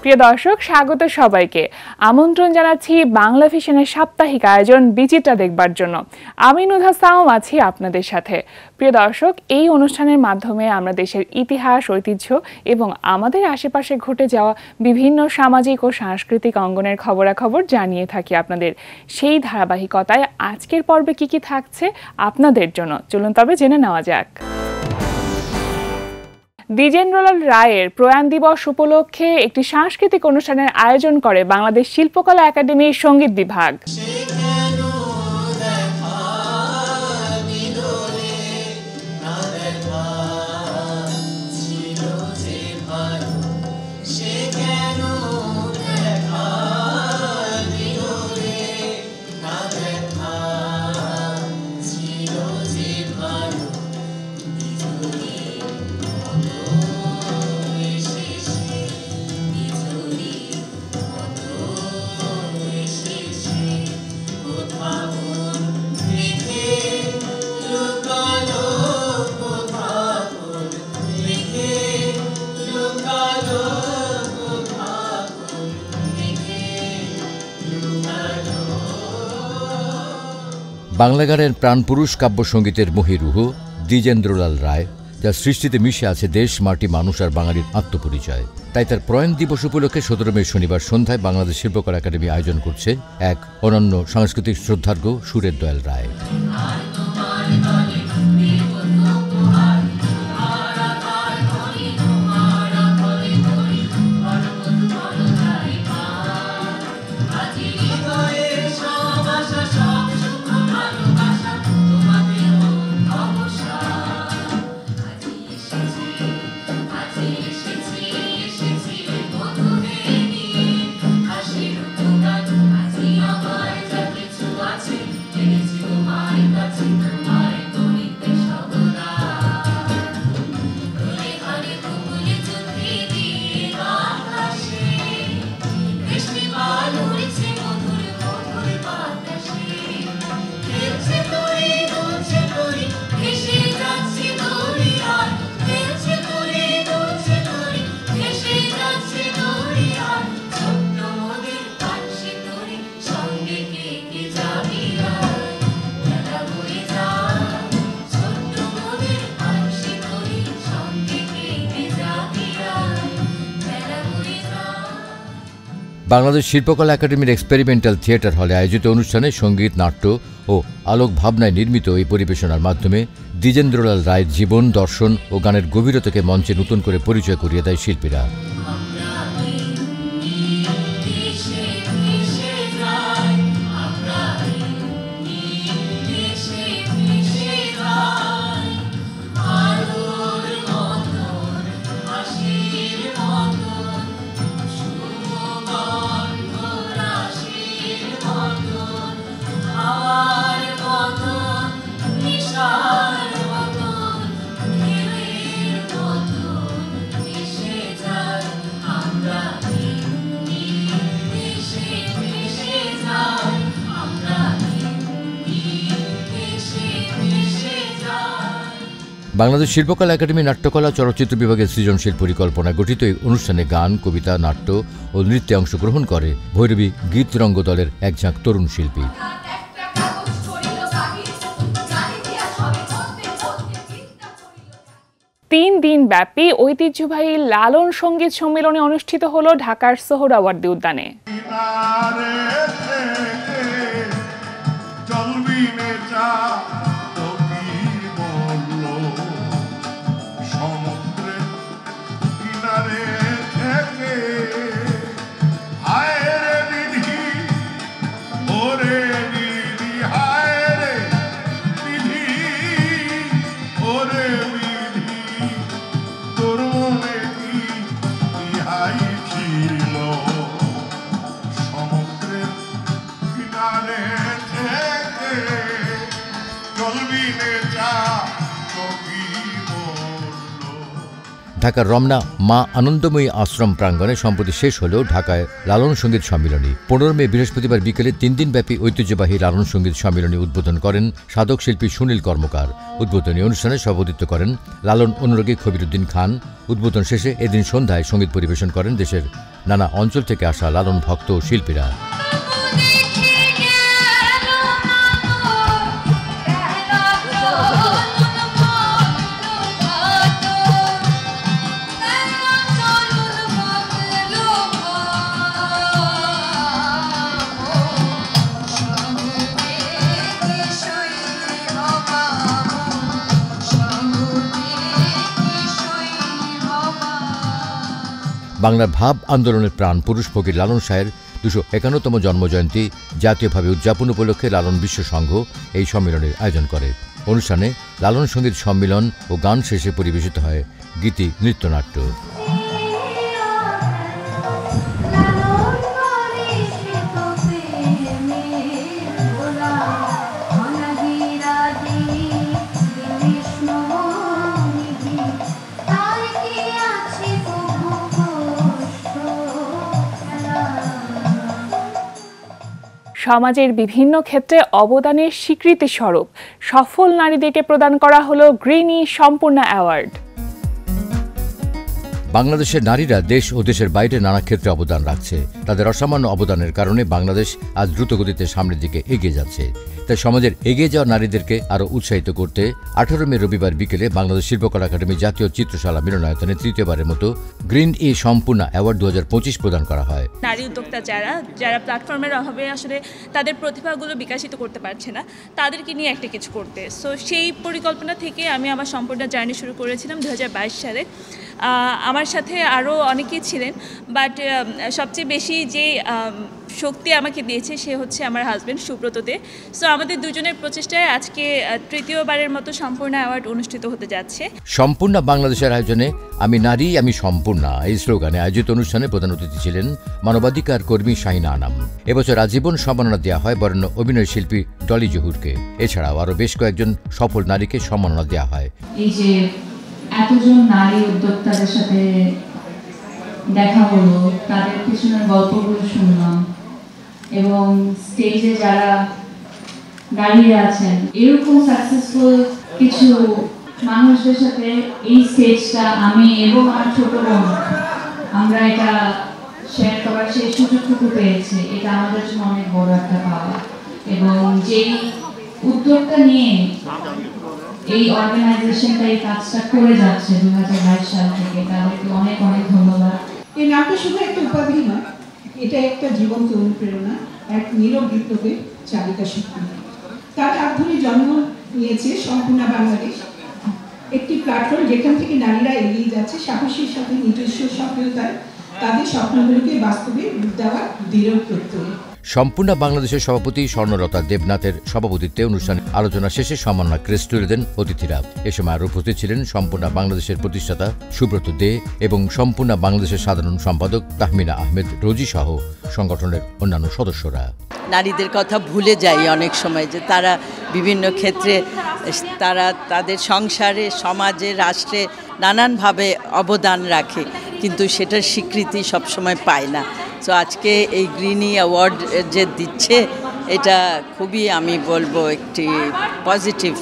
প্রিয় দর্শক, স্বাগত সবাইকে। আমন্ত্রণ জানাচ্ছি বাংলা ভিশনের সাপ্তাহিক আয়োজন বিচিত্রা দেখবার জন্য। আমি নুধা সাওম আছি আপনাদের সাথে। প্রিয় দর্শক, এই অনুষ্ঠানের মাধ্যমে আমরা দেশের ইতিহাস, ঐতিহ্য এবং আমাদের আশেপাশে ঘটে যাওয়া বিভিন্ন সামাজিক ও সাংস্কৃতিক অঙ্গনের খবরাখবর জানিয়ে থাকি আপনাদের। সেই ধারাবাহিকতায় আজকের পর্বে কি থাকছে আপনাদের জন্য, চলুন তবে জেনে নেওয়া যাক। দ্বিজেন্দ্রলাল রায়ের প্রয়াণ দিবস উপলক্ষে একটি সাংস্কৃতিক অনুষ্ঠানের আয়োজন করে বাংলাদেশ শিল্পকলা একাডেমির সঙ্গীত বিভাগ। বাংলা গানের প্রাণপুরুষ কাব্যসঙ্গীতের মহিরুহ দ্বিজেন্দ্রলাল রায়, যার সৃষ্টিতে মিশে আছে দেশ, মাটি, মানুষ আর বাঙালির আত্মপরিচয়। তাই তার প্রয়াণ দিবস উপলক্ষে ১৭ মে শনিবার সন্ধ্যায় বাংলাদেশ শিল্পকলা একাডেমি আয়োজন করছে এক অনন্য সাংস্কৃতিক শ্রদ্ধার্ঘ্য সুরের দয়াল রায়। বাংলাদেশ শিল্পকলা একাডেমির এক্সপেরিমেন্টাল থিয়েটার হলে আয়োজিত অনুষ্ঠানে সঙ্গীত, নাট্য ও আলোক ভাবনায় নির্মিত এই পরিবেশনার মাধ্যমে দ্বিজেন্দ্রলাল রায়ের জীবন, দর্শন ও গানের গভীরতাকে মঞ্চে নতুন করে পরিচয় করিয়ে দেয় শিল্পীরা। বাংলাদেশ শিল্পকলা একাডেমি নাট্যকলা চলচ্চিত্র বিভাগের সৃজনশীল পরিকল্পনা গঠিত এই অনুষ্ঠানে গান, কবিতা, নাট্য ও নৃত্যে অংশগ্রহণ করে ভৈরবী গীতরঙ্গ দলের একঝাঁক তরুণ শিল্পী। ৩ দিন ব্যাপী ঐতিহ্যবাহী লালন সঙ্গীত সম্মেলনে অনুষ্ঠিত হলো ঢাকার সোহরাওয়ার্দী উদ্যানে। সমুদ্রে ঢাকার রমনা মা আনন্দময়ী আশ্রম প্রাঙ্গণে সম্প্রতি শেষ হল ঢাকায় লালন সঙ্গীত সম্মিলনী। 15 মে বৃহস্পতিবার বিকেলে 3 দিনব্যাপী ঐতিহ্যবাহী লালন সঙ্গীত সম্মিলনী উদ্বোধন করেন সাধক শিল্পী সুনীল কর্মকার। উদ্বোধনী অনুষ্ঠানে সভাপতিত্ব করেন লালন অনুরাগী খবিরুদ্দিন খান। উদ্বোধন শেষে এদিন সন্ধ্যায় সঙ্গীত পরিবেশন করেন দেশের নানা অঞ্চল থেকে আসা লালন ভক্ত ও শিল্পীরা। বাংলার ভাব আন্দোলনের প্রাণ পুরুষ ফকির লালন শাহের 251তম জন্মজয়ন্তী জাতীয়ভাবে উদযাপন উপলক্ষে লালন বিশ্ব সংঘ এই সম্মেলনের আয়োজন করে। অনুষ্ঠানে লালন সঙ্গীত সম্মিলন ও গান শেষে পরিবেশিত হয় গীতি নৃত্যনাট্য। সমাজের বিভিন্ন ক্ষেত্রে অবদানের স্বীকৃতি স্বরূপ সফল নারীদেরকে প্রদান করা হলো গ্রিনি সম্পূর্ণা অ্যাওয়ার্ড। বাংলাদেশের নারীরা দেশ ও দেশের বাইরে নানা ক্ষেত্রে অবদান রাখছে। তাদের অসামান্য অবদানের কারণে বাংলাদেশ আজ দ্রুতগতিতে সামনের দিকে এগিয়ে যাচ্ছে। তাই সমাজের এগিয়ে যাওয়া নারীদেরকে আরও উৎসাহিত করতে 18 মে রবিবার বিকেলে বাংলাদেশ শিল্পকলা একাডেমি জাতীয় চিত্রশালা মিলনায়তনে তৃতীয়বারের মতো গ্রিন সম্পূর্ণা অ্যাওয়ার্ড 2025 প্রদান করা হয়। নারী উদ্যোক্তা যারা প্ল্যাটফর্মের অভাবে আসলে তাদের প্রতিভাগুলো বিকশিত করতে পারছে না, তাদেরকে নিয়ে একটা কিছু করতে, সো সেই পরিকল্পনা থেকে আমি আমার সম্পূর্ণ জার্নি শুরু করেছিলাম 2022 সালে। আমার সাথে আরও অনেকেই ছিলেন, বাট সবচেয়ে বেশি যে শক্তি আমাকে দিয়েছে সে হচ্ছে আমার হাজব্যান্ড সুব্রত দে। সো আমাদের দুজনের প্রচেষ্টায় আজকে তৃতীয়বারের মতো সম্পূর্ণা অ্যাওয়ার্ড অনুষ্ঠিত হতে যাচ্ছে। সম্পূর্ণা বাংলাদেশের আয়োজনে আমি নারী আমি সম্পূর্ণা এই স্লোগানে আয়োজিত অনুষ্ঠানে প্রধান অতিথি ছিলেন মানবাধিকার কর্মী শাহিনা আনাম। এবছর আজীবন সম্মাননা দেওয়া হয় বরেণ্য অভিনয় শিল্পী ডলি জহুরকে। এছাড়াও আরও বেশ কয়েকজন সফল নারীকে সম্মাননা দেওয়া হয়। এই যে এতজন নারী উদ্যোক্তাদের সাথে দেখা হলো, তাদের পিছনের গল্পগুলো শুনলাম এবং স্টেজে যারা দাঁড়িয়ে আছেন এরকম সাকসেসফুল কিছু মানুষদের সাথে এই স্টেজটা আমি এবং আমার ছোট বোন আমরা এটা শেয়ার করার সেই সুযোগটুকু পেয়েছি। এটা আমাদের জন্য অনেক বড় একটা পাওয়া এবং যেই উদ্যোগটা নিয়ে এই অর্গানাইজেশনটা এই কাজটা করে যাচ্ছে 2022 সাল থেকে, তাদেরকে অনেক অনেক ধন্যবাদ। এই নামটা শুধু একটা উপাধি নয়, এটা একটা জীবন্ত অনুপ্রেরণা, এক নীরব বিপ্লবের চালিকা শক্তি। তার হাত ধরে জন্ম নিয়েছে সম্পূর্ণা বাংলাদেশ, একটি প্ল্যাটফর্ম যেখান থেকে নারীরা এগিয়ে যাচ্ছে সাহসের সাথে নিজস্ব সফলতায় তাদের স্বপ্নগুলোকে বাস্তবে রূপ দেওয়ার দৃঢ় প্রত্যয়। সম্পূর্ণা বাংলাদেশের সভাপতি স্বর্ণলতা দেবনাথের সভাপতিত্বে অনুষ্ঠানে আলোচনা শেষে সম্মাননা ক্রেস্ট তুলে দেন অতিথিরা। এ সময় আরও উপস্থিত ছিলেন সম্পূর্ণা বাংলাদেশের প্রতিষ্ঠাতা সুব্রত দে এবং সম্পূর্ণা বাংলাদেশের সাধারণ সম্পাদক তাহমিনা আহমেদ রোজি সহ সংগঠনের অন্যান্য সদস্যরা। নারীদের কথা ভুলে যাই অনেক সময়, যে তারা বিভিন্ন ক্ষেত্রে তারা তাদের সংসারে, সমাজে, রাষ্ট্রে নানানভাবে অবদান রাখে, কিন্তু সেটার স্বীকৃতি সবসময় পায় না। তো আজকে এই গ্রিনি অ্যাওয়ার্ড যে দিচ্ছে, এটা খুবই আমি বলবো একটি পজিটিভ।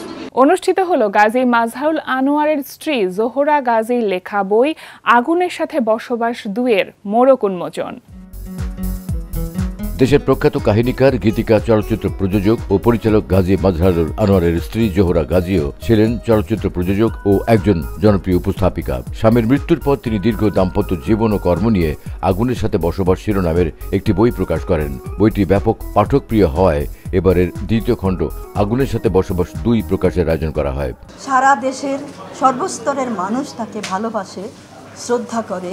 অনুষ্ঠিত হলো গাজী মাজহারুল আনোয়ারের স্ত্রী জোহরা গাজীর লেখা বই আগুনের সাথে বসবাস 2 এর মোড়ক উন্মোচন। দেশের প্রখ্যাত কাহিনীকার, গীতিকার, চলচ্চিত্র প্রযোজক ও পরিচালক গাজী মাজহারুল আনোয়ারের স্ত্রী জোহরা গাজীও ছিলেন চলচ্চিত্র প্রযোজক ও একজন জনপ্রিয় উপস্থাপিকা। স্বামীর মৃত্যুর পর তিনি দীর্ঘ দাম্পত্য জীবন ও কর্ম নিয়ে আগুনের সাথে বসবাস শিরোনামের একটি বই প্রকাশ করেন। বইটি ব্যাপক পাঠকপ্রিয় হওয়ায় এবারের দ্বিতীয় খণ্ড আগুনের সাথে বসবাস 2 প্রকাশের আয়োজন করা হয়। সারা দেশের সর্বস্তরের মানুষ তাকে ভালোবাসে, শ্রদ্ধা করে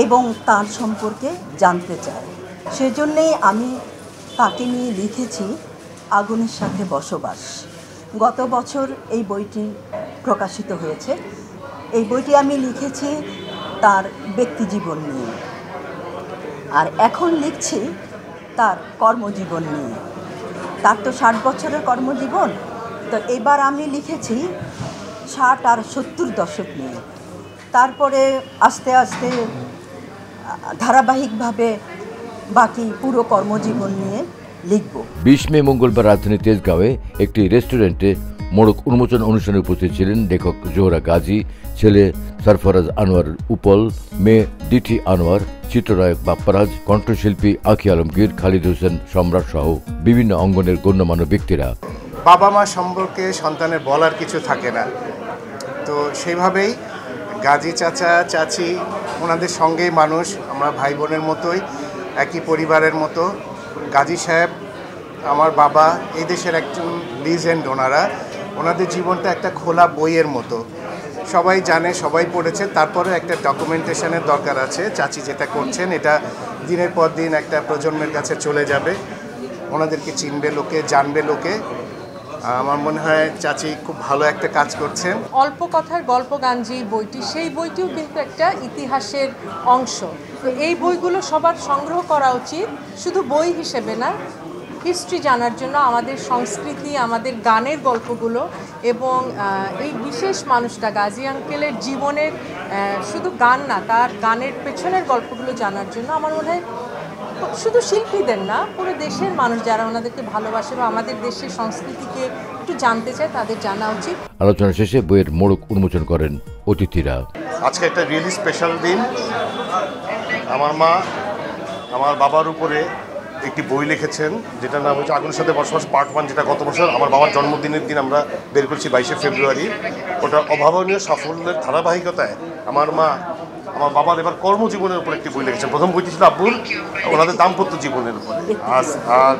এবং তার সম্পর্কে জানতে চায়। সেজন্যই আমি তাকে নিয়ে লিখেছি আগুনের সাথে বসবাস। গত বছর এই বইটি প্রকাশিত হয়েছে। এই বইটি আমি লিখেছি তার ব্যক্তিজীবন নিয়ে, আর এখন লিখছি তার কর্মজীবন নিয়ে। তার তো 60 বছরের কর্মজীবন, তো এবার আমি লিখেছি 60 আর 70 দশক নিয়ে। তারপরে আস্তে আস্তে ধারাবাহিকভাবে বাকি পুরো কর্মজীবন নিয়ে লিখব। 20 মে মঙ্গলবার রাজধানী তেজগাঁওয়ে একটি রেস্টুরেন্টে মোড়ক উন্মোচন অনুষ্ঠানে উপস্থিত ছিলেন লেখক জোহরা গাজী, ছেলে সরফরাজ আনোয়ার উপল, মেয়ে ডিটি আনোয়ার, চিত্রনায়ক বাপ্পারাজ, কণ্ঠশিল্পী আখি আলমগীর, খালিদ হোসেন সম্রাট সহ বিভিন্ন অঙ্গনের গণ্যমান্য ব্যক্তিরা। বাবা মা সম্পর্কে সন্তানের বলার কিছু থাকে না, তো সেইভাবেই গাজী চাচা চাচি ওনাদের সঙ্গেই মানুষ, আমরা ভাই বোনের মতোই, একই পরিবারের মতো। গাজী সাহেব আমার বাবা, এই দেশের একজন লিজেন্ড। ওনাদের জীবনটা একটা খোলা বইয়ের মতো, সবাই জানে, সবাই পড়েছে। তারপরে একটা ডকুমেন্টেশনের দরকার আছে। চাচি যেটা করছেন এটা দিনের পর দিন একটা প্রজন্মের কাছে চলে যাবে, ওনাদেরকে চিনবে লোকে, জানবে লোকে। আমার মনে হয় চাচি খুব ভালো একটা কাজ করছেন। অল্প কথার গল্প গান যে বইটি, সেই বইটিও কিন্তু একটা ইতিহাসের অংশ। তো এই বইগুলো সবার সংগ্রহ করা উচিত, শুধু বই হিসেবে না, হিস্ট্রি জানার জন্য, আমাদের সংস্কৃতি, আমাদের গানের গল্পগুলো এবং এই বিশেষ মানুষটা গাজী আঙ্কেলের জীবনের শুধু গান না, তার গানের পেছনের গল্পগুলো জানার জন্য আমার মনে হয় শুধু শিল্পীদের না, পুরো দেশের মানুষ যারা ওনাদেরকে ভালোবাসে বা আমাদের দেশের সংস্কৃতিকে একটু জানতে চায় তাদের জানা উচিত। আলোচনা শেষে বইয়ের মোড়ক উন্মোচন করেন অতিথিরা। আজকে একটা রিয়েলি স্পেশাল দিন। আমার মা আমার বাবার উপরে একটি বই লিখেছেন, যেটার নাম হচ্ছে আগুনের সাথে বসবাস পার্ট 1, যেটা গত বছর আমার বাবার জন্মদিনের দিন আমরা বের করেছি 22শে ফেব্রুয়ারি। ওটা অভাবনীয় সাফল্যের ধারাবাহিকতায় আমার মা আমার বাবার এবার কর্মজীবনের উপর একটি বই লিখেছেন। প্রথম বইটি ছিল আব্বুর ওনাদের দাম্পত্য জীবনের উপরে, আর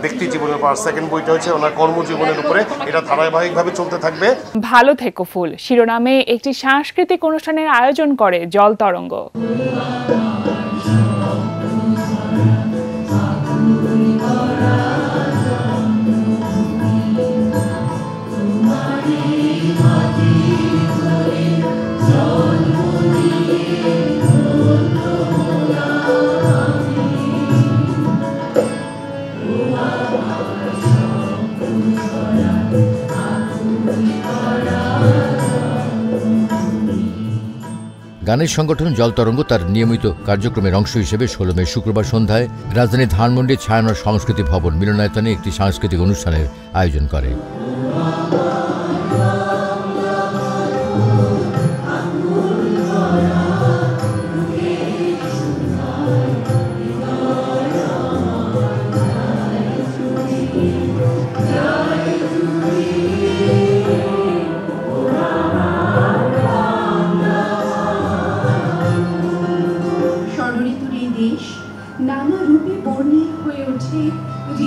ব্যক্তি জীবনের উপর। আর সেকেন্ড বইটা হচ্ছে ওনার কর্মজীবনের উপরে। এটা ধারাবাহিকভাবে চলতে থাকবে। ভালো থেকো ফুল শিরোনামে একটি সাংস্কৃতিক অনুষ্ঠানের আয়োজন করে জল তরঙ্গ। গানের সংগঠন জল তরঙ্গ তার নিয়মিত কার্যক্রমের অংশ হিসেবে 16 মে শুক্রবার সন্ধ্যায় রাজধানী ধানমন্ডির ছায়ানট সংস্কৃতি ভবন মিলনায়তনে একটি সাংস্কৃতিক অনুষ্ঠানের আয়োজন করে। নানা রূপে বর্ণিল হয়ে ওঠে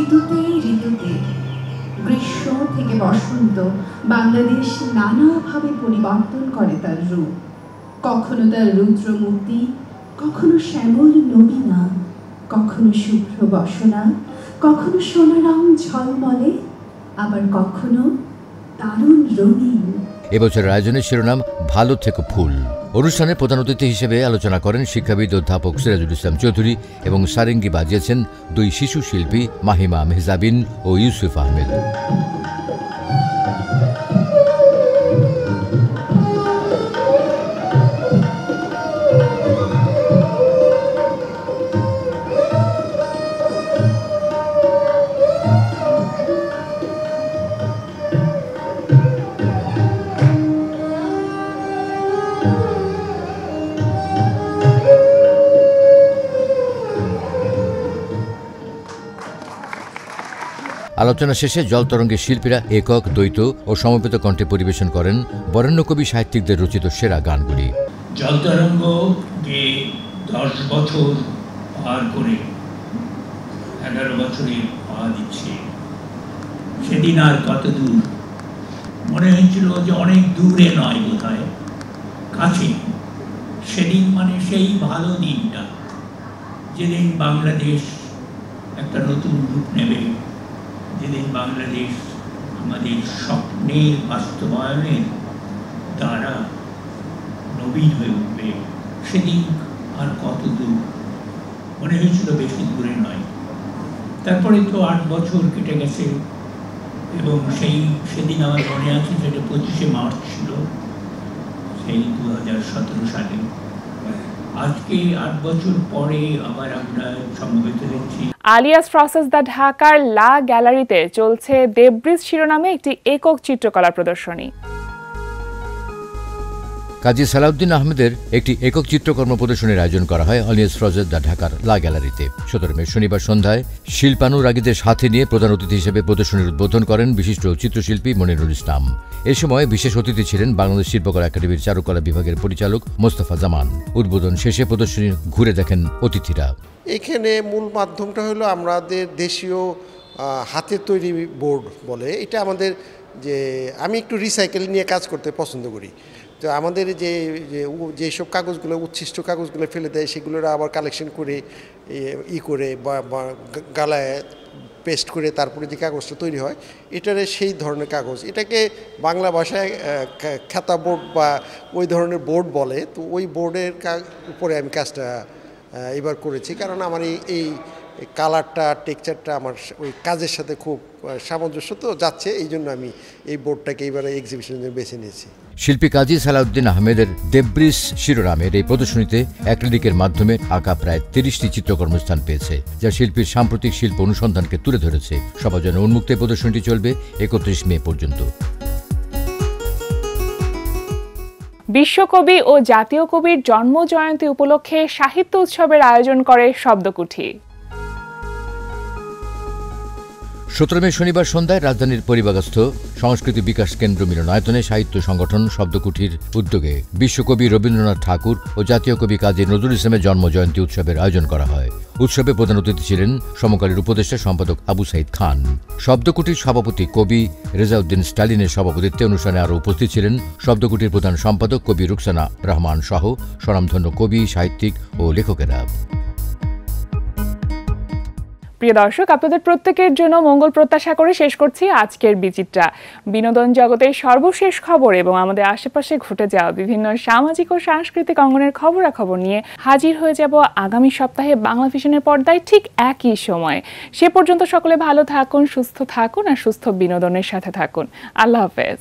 ঋতুতে ঋতুতে। গ্রীষ্ম থেকে বসন্ত বাংলাদেশ নানাভাবে পরিবর্তন করে তার রূপ। কখনো তার রুদ্রমূর্তি, কখনো শ্যামল নবীনা, কখনো শুভ্র বসনা, কখনো সোনারং ঝলমলে, আবার কখনো দারুণ রঙিন। এবছরের আয়োজনের শিরোনাম ভালো থেকো ফুল। অনুষ্ঠানে প্রধান অতিথি হিসেবে আলোচনা করেন শিক্ষাবিদ অধ্যাপক সিরাজুল ইসলাম চৌধুরী এবং সারেঙ্গি বাজিয়েছেন 2 শিশু শিল্পী মাহিমা মেহজাবিন ও ইউসুফ আহমেদ। আলোচনা শেষে জল তরঙ্গের শিল্পীরা একক, দ্বৈত ও সমবেত কণ্ঠে পরিবেশন করেন বরেণ্য কবি সাহিত্যিকদের রচিত সেরা গানগুলি। জল তরঙ্গকে 10 বছর পার করে 11 বছরে পা দিচ্ছে। সেদিন আর কত দূর মনে হয়েছিল যে অনেক দূরে নয়, বোধহয় কাছে। সেদিন মানে সেই ভালো দিনটা, যেদিন বাংলাদেশ একটা নতুন রূপ নেবে, যেদিন বাংলাদেশ আমাদের স্বপ্নের বাস্তবায়নের দ্বারা নবীন হয়ে উঠবে। সেদিন আর কত দূর মনে হয়েছিল বেশি দূরে নয়। তারপরে তো 8 বছর কেটে গেছে এবং সেদিন আমার মনে আছে, সেটা 25শে মার্চ ছিল। সেই 2017 সালে। আজকে 8 বছর পরে আবার আমরা সমবেত হচ্ছি। আলিয়াস প্রসেস দ্য ঢাকার লা গ্যালারিতে চলছে দেবব্রিজ শিরোনামে একটি একক চিত্রকলা প্রদর্শনী। কাজী সালাউদ্দিন আহমেদের একটি একক চিত্রকর্ম প্রদর্শনীর আয়োজন করা হয় আলিয়াস প্রসেস দ্য ঢাকার লা গ্যালারিতে। 17 মে শনিবার সন্ধ্যায় শিল্পানুরাগীদের সাথে নিয়ে প্রধান অতিথি হিসেবে প্রদর্শনীর উদ্বোধন করেন বিশিষ্ট চিত্রশিল্পী মনিরুল ইসলাম। এ সময় বিশেষ অতিথি ছিলেন বাংলাদেশ শিল্পকলা একাডেমির চারুকলা বিভাগের পরিচালক মোস্তফা জামান। উদ্বোধন শেষে প্রদর্শনী ঘুরে দেখেন অতিথিরা। এখানে মূল মাধ্যমটা হলো আমাদের দেশীয় হাতের তৈরি বোর্ড বলে, এটা আমাদের যে আমি একটু রিসাইকেল নিয়ে কাজ করতে পছন্দ করি। তো আমাদের যেসব কাগজগুলো উচ্ছিষ্ট কাগজগুলো ফেলে দেয় সেগুলোর আবার কালেকশন করে করে বা গালায় পেস্ট করে তারপরে যে কাগজটা তৈরি হয় এটারে সেই ধরনের কাগজ, এটাকে বাংলা ভাষায় খাতা বোর্ড বা ওই ধরনের বোর্ড বলে। তো ওই বোর্ডের উপরে আমি কাজটা এবার করেছি, কারণ আমার এই কালারটা টেক্সচারটা আমার ওই কাজের সাথে খুব সামঞ্জস্য তো যাচ্ছে, এই জন্য আমি এই বোর্ডটাকে এবারে এক্সিবিশনের জন্য বেছে নিয়েছি। শিল্পী কাজী সালাউদ্দিন আহমেদের দেবব্রিজ শিরোনামের এই প্রদর্শনীতে অ্যাক্রিলিকের মাধ্যমে আঁকা প্রায় 30টি চিত্রকর্ম স্থান পেয়েছে, যা শিল্পীর সাম্প্রতিক শিল্প অনুসন্ধানকে তুলে ধরেছে। সবার জন্য উন্মুক্ত প্রদর্শনীটি চলবে 31 মে পর্যন্ত। বিশ্বকবি ও জাতীয় কবির জন্মজয়ন্তী উপলক্ষে সাহিত্য উৎসবের আয়োজন করে শব্দকুঠি। 17 মে শনিবার সন্ধ্যায় রাজধানীর পরিবাগস্থ সংস্কৃতি বিকাশ কেন্দ্র মিলনায়তনে সাহিত্য সংগঠন শব্দকুঠির উদ্যোগে বিশ্বকবি রবীন্দ্রনাথ ঠাকুর ও জাতীয় কবি কাজী নজরুল ইসলামের জন্মজয়ন্তী উৎসবের আয়োজন করা হয়। উৎসবে প্রধান অতিথি ছিলেন সমকালীন উপদেষ্টা সম্পাদক আবু সাইদ খান। শব্দকুঠির সভাপতি কবি রেজাউদ্দিন স্টালিনের সভাপতিত্বে অনুষ্ঠানে আরও উপস্থিত ছিলেন শব্দকুঠির প্রধান সম্পাদক কবি রুকসানা রহমান সহ স্বনামধন্য কবি, সাহিত্যিক ও লেখকেরা। প্রিয় দর্শক, আপনাদের প্রত্যেকের জন্য মঙ্গল প্রত্যাশা করে শেষ করছি আজকের বিচিত্রা। বিনোদন জগতের সর্বশেষ খবর এবং আমাদের আশেপাশে ঘটে যাওয়া বিভিন্ন সামাজিক ও সাংস্কৃতিক অঙ্গনের খবরাখবর নিয়ে হাজির হয়ে যাব আগামী সপ্তাহে বাংলা ভিশনের পর্দায় ঠিক একই সময়। সে পর্যন্ত সকলে ভালো থাকুন, সুস্থ থাকুন আর সুস্থ বিনোদনের সাথে থাকুন। আল্লাহ হাফেজ।